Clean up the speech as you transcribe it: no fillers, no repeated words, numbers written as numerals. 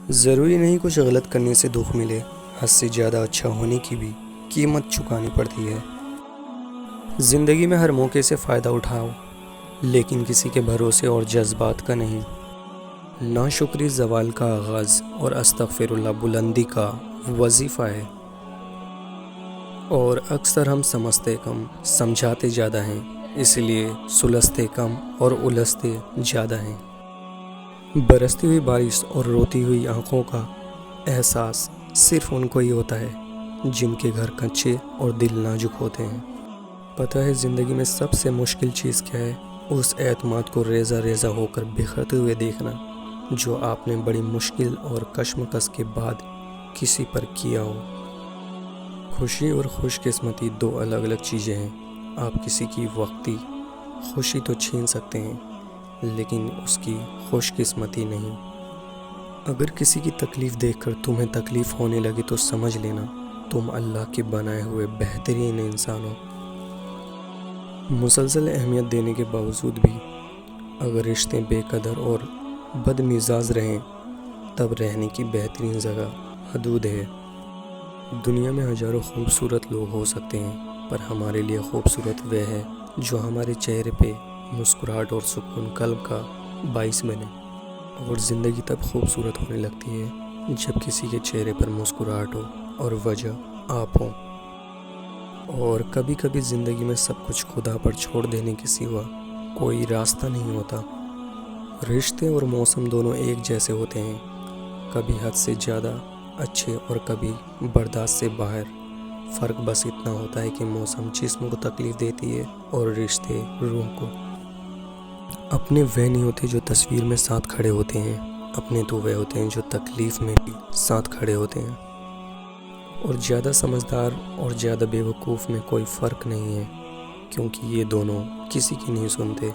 ضروری نہیں کچھ غلط کرنے سے دکھ ملے، حد سے زیادہ اچھا ہونے کی بھی قیمت چکانی پڑتی ہے۔ زندگی میں ہر موقع سے فائدہ اٹھاؤ، لیکن کسی کے بھروسے اور جذبات کا نہیں۔ ناشکری زوال کا آغاز اور استغفر اللہ بلندی کا وظیفہ ہے، اور اکثر ہم سمجھتے کم سمجھاتے زیادہ ہیں، اس لیے سلجھتے کم اور الجھتے زیادہ ہیں۔ برستی ہوئی بارش اور روتی ہوئی آنکھوں کا احساس صرف ان کو ہی ہوتا ہے جن کے گھر کچے اور دل نازک ہوتے ہیں۔ پتہ ہے زندگی میں سب سے مشکل چیز کیا ہے؟ اس اعتماد کو ریزہ ریزہ ہو کر بکھرتے ہوئے دیکھنا جو آپ نے بڑی مشکل اور کشمکش کے بعد کسی پر کیا ہو۔ خوشی اور خوش قسمتی دو الگ الگ چیزیں ہیں۔ آپ کسی کی وقتی خوشی تو چھین سکتے ہیں، لیکن اس کی خوش قسمتی نہیں۔ اگر کسی کی تکلیف دیکھ کر تمہیں تکلیف ہونے لگی تو سمجھ لینا تم اللہ کے بنائے ہوئے بہترین انسان ہو۔ مسلسل اہمیت دینے کے باوجود بھی اگر رشتے بے قدر اور بد مزاج رہیں، تب رہنے کی بہترین جگہ حدود ہے۔ دنیا میں ہزاروں خوبصورت لوگ ہو سکتے ہیں، پر ہمارے لیے خوبصورت وہ ہے جو ہمارے چہرے پہ مسکراہٹ اور سکون قلب کا باعث بنے۔ اور زندگی تب خوبصورت ہونے لگتی ہے جب کسی کے چہرے پر مسکراہٹ ہو اور وجہ آپ ہو۔ اور کبھی کبھی زندگی میں سب کچھ خدا پر چھوڑ دینے کے سوا کوئی راستہ نہیں ہوتا۔ رشتے اور موسم دونوں ایک جیسے ہوتے ہیں، کبھی حد سے زیادہ اچھے اور کبھی برداشت سے باہر۔ فرق بس اتنا ہوتا ہے کہ موسم جسم کو تکلیف دیتی ہے اور رشتے روح کو۔ اپنے وہ نہیں ہوتے جو تصویر میں ساتھ کھڑے ہوتے ہیں، اپنے تو وہ ہوتے ہیں جو تکلیف میں بھی ساتھ کھڑے ہوتے ہیں۔ اور زیادہ سمجھدار اور زیادہ بے وقوف میں کوئی فرق نہیں ہے، کیونکہ یہ دونوں کسی کی نہیں سنتے۔